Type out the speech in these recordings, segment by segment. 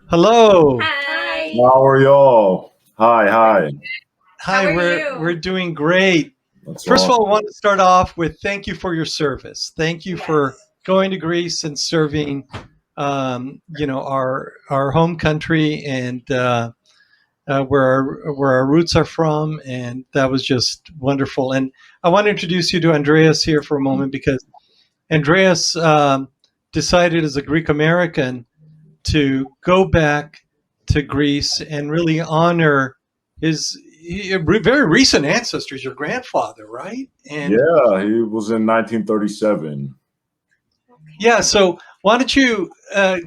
Hello. Hi. How are y'all? Hi, hi. Hi, How are we're you? doing great. That's First of all. all, I want to start off with thank you for your service. Thank you for Yes. going to Greece and serving, our home country and where our roots are from, and that was just wonderful. And I want to introduce you to Andreas here for a moment because Andreas decided as a Greek American to go back to Greece and really honor his very recent ancestors, your grandfather, right? And Yeah, he was in 1937. yeah, so why don't you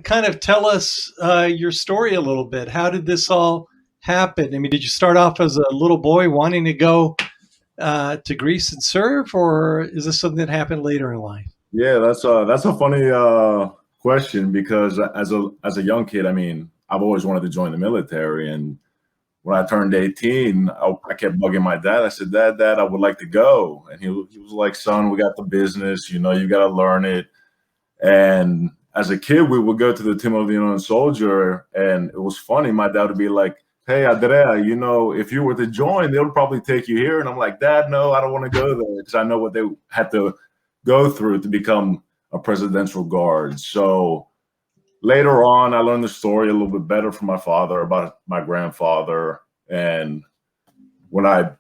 kind of tell us your story a little bit? How did this all happen? I mean, did you start off as a little boy wanting to go to Greece and serve, or is this something that happened later in life? Yeah, that's a funny question because as a young kid, I mean, I've always wanted to join the military, and when I turned 18, I kept bugging my dad. I said, Dad, I would like to go, and he was like, Son, we got the business. You got to learn it. And as a kid, we would go to the Team of the Unknown Soldier, and it was funny. My dad would be like, "Hey, Andrea, if you were to join, they would probably take you here." And I'm like, "Dad, no, I don't want to go there because I know what they had to go through to become a presidential guard." So later on, I learned the story a little bit better from my father about my grandfather. And when I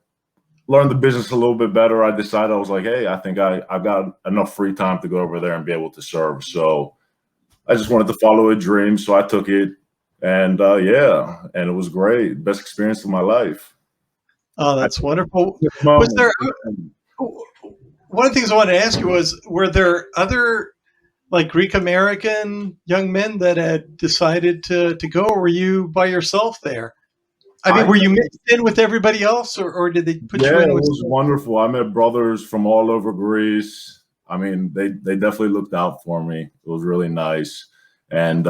learned the business a little bit better, I decided I was like, "Hey, I think I got enough free time to go over there and be able to serve." So I just wanted to follow a dream, so I took it, and yeah, and it was great. Best experience of my life. Oh, I that's wonderful. this Was moment. there one of the things I wanted to ask you was, were there other like Greek American young men that had decided to go, or were you by yourself there? I I mean, were met, you mixed in with everybody else, or did they put you yeah, in it with? was wonderful. I met brothers from all over Greece. I mean, they definitely looked out for me. It was really nice, and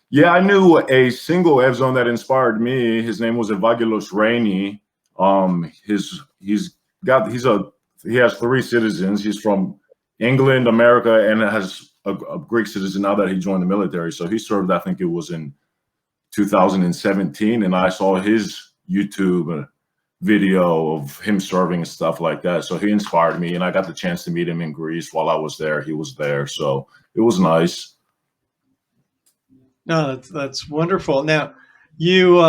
yeah, I knew a single Evzone that inspired me. His name was Evangelos Rainey. He's he has three citizens. He's from England, America, and has a Greek citizen now that he joined the military. So he served, I think it was in 2017, and I saw his YouTube video of him serving and stuff like that. So he inspired me, and I got the chance to meet him in Greece while I was there. He was there, so it was nice. No, that's wonderful. Now, you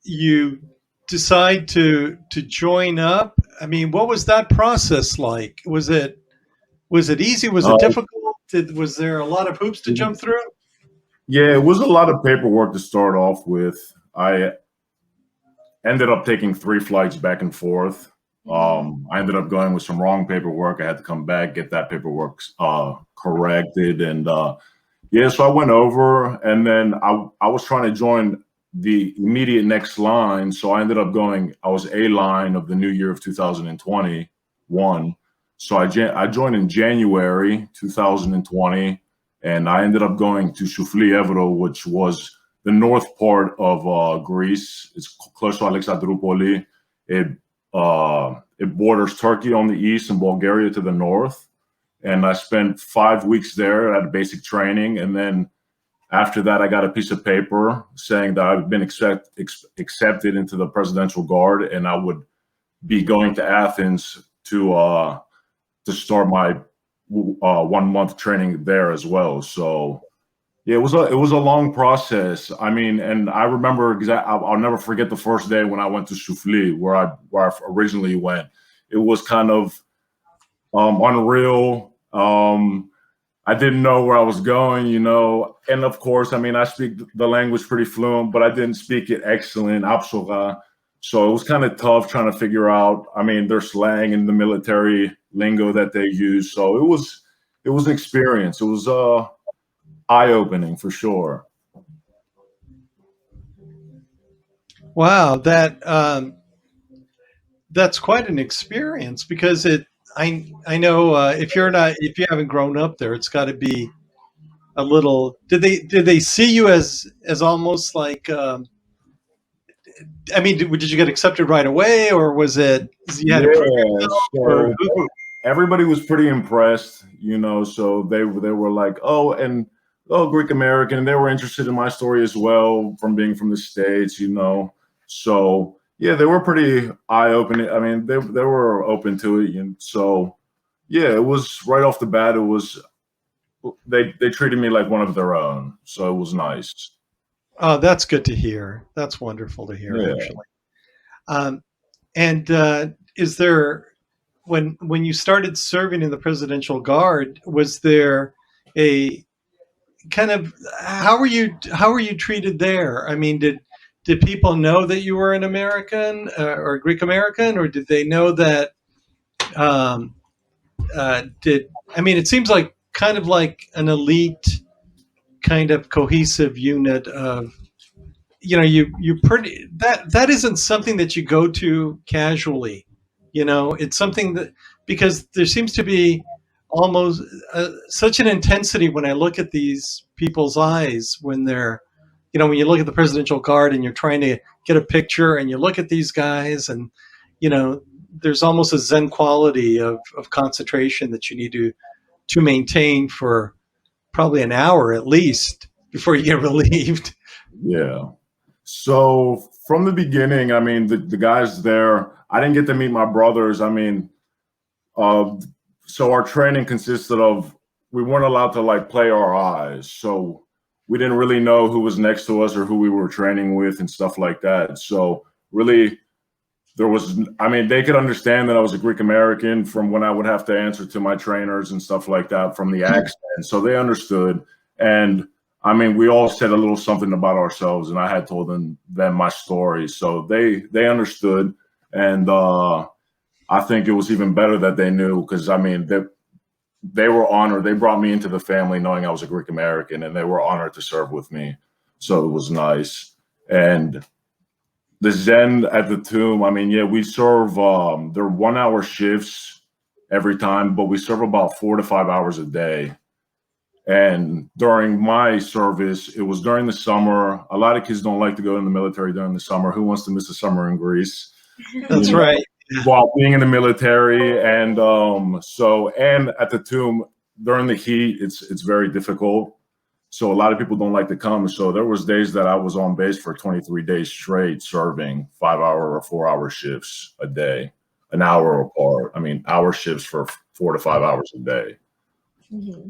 you decide to join up. I mean, what was that process like? Was it easy? Was it Uh, difficult? Was there a lot of hoops to jump through? yeah, it was a lot of paperwork to start off with. I ended up taking three flights back and forth. I ended up going with some wrong paperwork. I had to come back, get that paperwork corrected, and yeah, so I went over, and then I was trying to join the immediate next line, so I ended up going. I was A line of the new year of 2021. So I joined in January 2020, and I ended up going to Soufli Evro, which was the north part of Greece. It's close to Alexandroupoli. It borders Turkey on the east and Bulgaria to the north. And I spent 5 weeks there at basic training, and then after that, I got a piece of paper saying that I've been accepted into the Presidential Guard, and I would be going to Athens to start my 1 month training there as well. So yeah, it was a long process. I mean, and I remember I'll never forget the first day when I went to Soufli, where I originally went. It was kind of unreal. I didn't know where I was going. And of course, I mean, I speak the language pretty fluent, but I didn't speak it excellent, Apsora. So it was kind of tough trying to figure out. I mean, their slang and the military lingo that they use. So it was an experience. It was eye opening for sure. Wow, that's quite an experience because I know if you haven't grown up there, it's got to be a little. Did they see you as almost like? I mean, did you get accepted right away, or was it you had to prove Yeah. yourself, or So everybody was pretty impressed. So they were like, oh, and oh, Greek American, and they were interested in my story as well from being from the States, you know. So yeah, they were pretty eye opening. I mean, they were open to it, and so yeah, it was right off the bat. It was they treated me like one of their own, so it was nice. Oh, that's good to hear. That's wonderful to hear, Yeah. actually. Um, and is there when you started serving in the Presidential Guard, was there a kind of how were you treated there? I mean, did people know that you were an American or Greek American, or did they know that? Um, did I mean? It seems like kind of like an elite, kind of cohesive unit of you pretty that isn't something that you go to casually. It's something that because there seems to be almost such an intensity when I look at these people's eyes when they're when you look at the Presidential Guard and you're trying to get a picture and you look at these guys and you know there's almost a zen quality of concentration that you need to maintain for probably an hour at least before you get relieved. Yeah. So from the beginning, I mean, the guys there, I didn't get to meet my brothers. I mean, uh, so our training consisted of we weren't allowed to like play our eyes, so we didn't really know who was next to us or who we were training with and stuff like that. So really, there was, I mean, they could understand that I was a Greek American from when I would have to answer to my trainers and stuff like that from the accent. So they understood. And I mean, we all said a little something about ourselves, and I had told them my story. So they understood. And I think it was even better that they knew because I mean, they were honored. They brought me into the family knowing I was a Greek American, and they were honored to serve with me. So it was nice. And the Zen at the tomb, I mean, yeah, we serve they're 1 hour shifts every time, but we serve about 4 to 5 hours a day. And during my service, it was during the summer. A lot of kids don't like to go in the military during the summer. Who wants to miss the summer in Greece? That's You know, right. while being in the military, and and at the tomb during the heat, it's very difficult. So a lot of people don't like to come. So there was days that I was on base for 23 days straight, serving 5 hour or 4 hour shifts a day, an hour apart. I mean, hour shifts for 4 to 5 hours a day. Mm-hmm.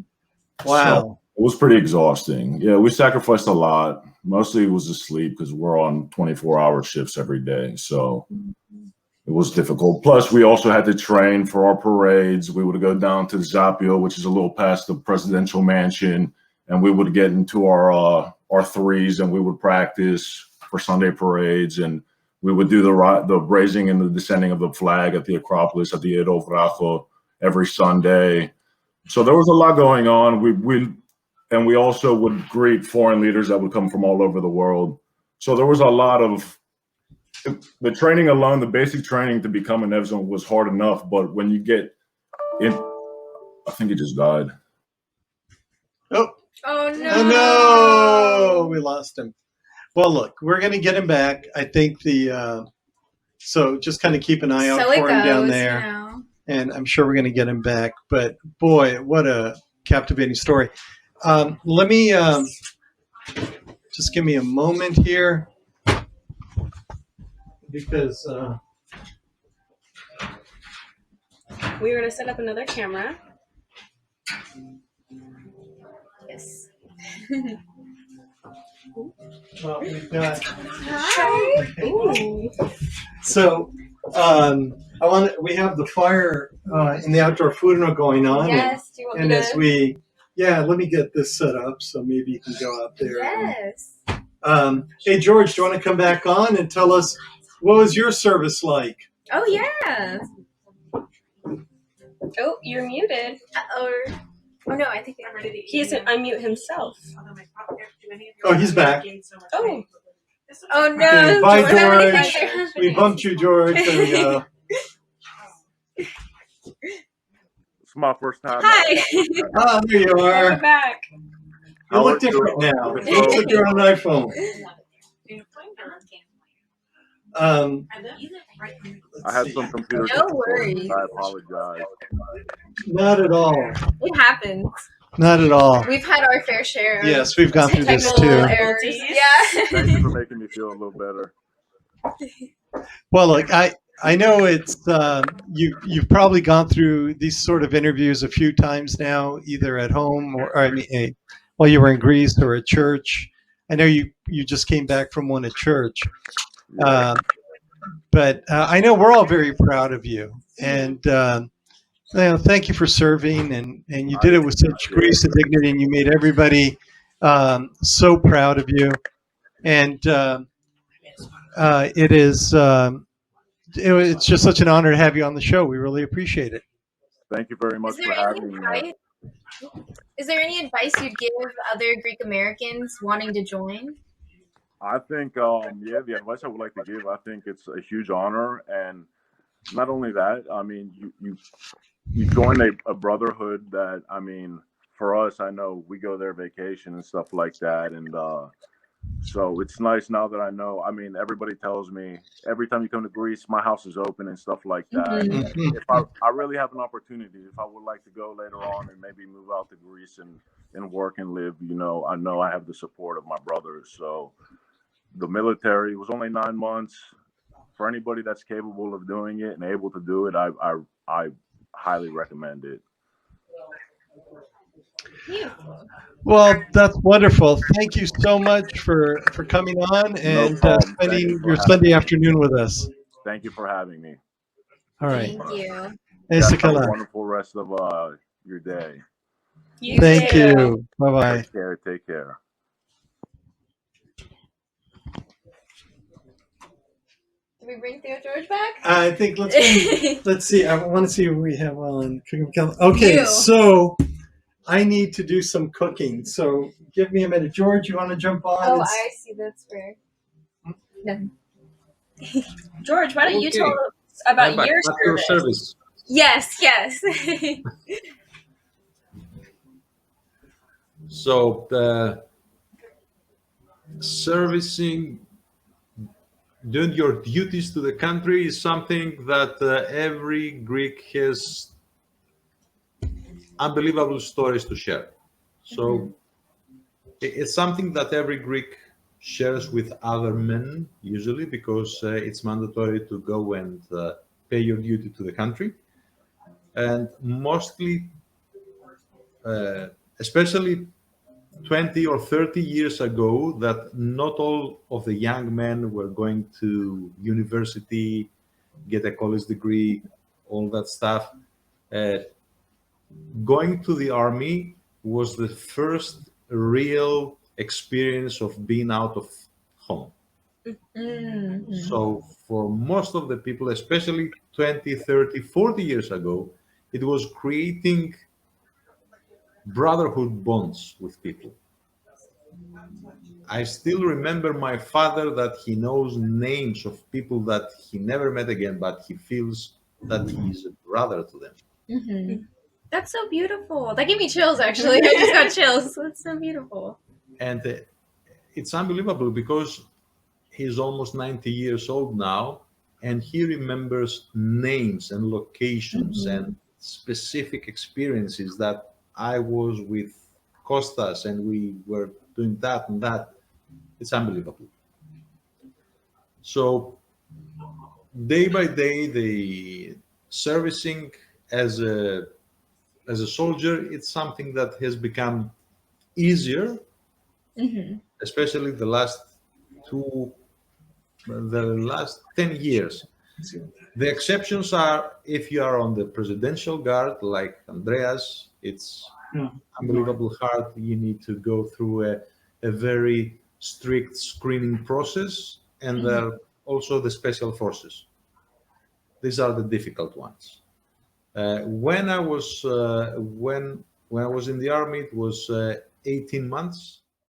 So Wow. it was pretty exhausting. Yeah, we sacrificed a lot. Mostly it was to sleep because we're on 24-hour shifts every day. So it was difficult. Plus, we also had to train for our parades. We would go down to Zapio, which is a little past the presidential mansion, and we would get into our threes, and we would practice for Sunday parades, and we would do the raising and the descending of the flag at the Acropolis at the Edo Vraco every Sunday. So there was a lot going on. We also would greet foreign leaders that would come from all over the world. So there was a lot of the training alone, the basic training to become an Evzone was hard enough, but when you get in, I think he just died. Oh, Oh no! oh no, we lost him. Well, look, we're going to get him back. I think so just kind of keep an eye out So it for him down goes, there, you know. and I'm sure we're going to get him back. But boy, what a captivating story. Let me just give me a moment here because We were gonna set up another camera. Yes. well, we've got Hi. Ooh. so we have the fire in the outdoor food room going on. Yes. Do you want And me as to? let me get this set up so maybe you can go out there. Yes. Hey, George, do you want to come back on and tell us what was your service like? Oh yeah. Oh, you're muted. Oh no, I think he hasn't unmute himself. Oh, he's back. Oh. Oh no. Okay, bye, Do you wanna have George. anything? We bumped you, George. There we go. It's my first time. Hi. Ah, there you We're are. back. You look different now. You look like you're on an iPhone. I had some computer. No worries. I apologize. Not at all. It happens. Not at all. We've had our fair share of Yes, we've gone through this technical too. errors. Thank you Yeah. for making me feel a little better. Well, look, I know it's you've probably gone through these sort of interviews a few times now, either at home or I mean, while you were in Greece or at church. I know you just came back from one at church, Yeah. but I know we're all very proud of you, and thank you for serving, and you I did it with such appreciate grace it. and dignity, and you made everybody so proud of you, and it is. It's just such an honor to have you on the show. We really appreciate it. Thank you very Is much there for any having me. advice? Is there any advice you'd give other Greek Americans wanting to join? I think, yeah, the advice I would like to give, I think it's a huge honor, and not only that, I mean, you join a brotherhood that, I mean, for us, I know we go there vacation and stuff like that, and so it's nice now that I know. I mean, everybody tells me every time you come to Greece, my house is open and stuff like that. Mhm. And if I really have an opportunity, if I would like to go later on and maybe move out to Greece and work and live, I know I have the support of my brothers. So the military was only 9 months. For anybody that's capable of doing it and able to do it, I highly recommend it. Beautiful. Well, that's wonderful. Thank you so much for coming on No and problem. Thank you spending for your having Sunday me. afternoon with us. Thank you for having me. All right. Thank you. You guys Neyse have a kalan. wonderful rest of your day. You Thank too. you. Bye bye. Take care. Take care. Did we bring Theo George back? I think let's see. I want to see who we have on. Okay, You. so I need to do some cooking. So give me a minute, George. You want to jump on? Oh, and I see. That's fair. No. George, why don't you Okay. tell us about I'm back. your At your service? service. Yes, yes. So the servicing, doing your duties to the country is something that every Greek has unbelievable stories to share. So it's something that every Greek shares with other men usually because it's mandatory to go and pay your duty to the country. And mostly, especially 20 or 30 years ago, that not all of the young men were going to university, get a college degree, all that stuff. Uh, Going to the army was the first real experience of being out of home. Mhm. So for most of the people, especially 20, 30, 40 years ago, it was creating brotherhood bonds with people. I still remember my father that he knows names of people that he never met again, but he feels that he's a brother to them. Mhm. That's so beautiful. That gave me chills, actually. I just got chills. That's so beautiful. And it's unbelievable because he's almost 90 years old now, and he remembers names and locations and specific experiences that I was with Costas and we were doing that and that. It's unbelievable. So day by day, the servicing as a soldier, it's something that has become easier, Mhm. especially the last 10 years. The exceptions are if you are on the presidential guard, like Andreas, it's unbelievable hard. You need to go through a very strict screening process, and also the special forces. These are the difficult ones. When I was in the army, it was 18 months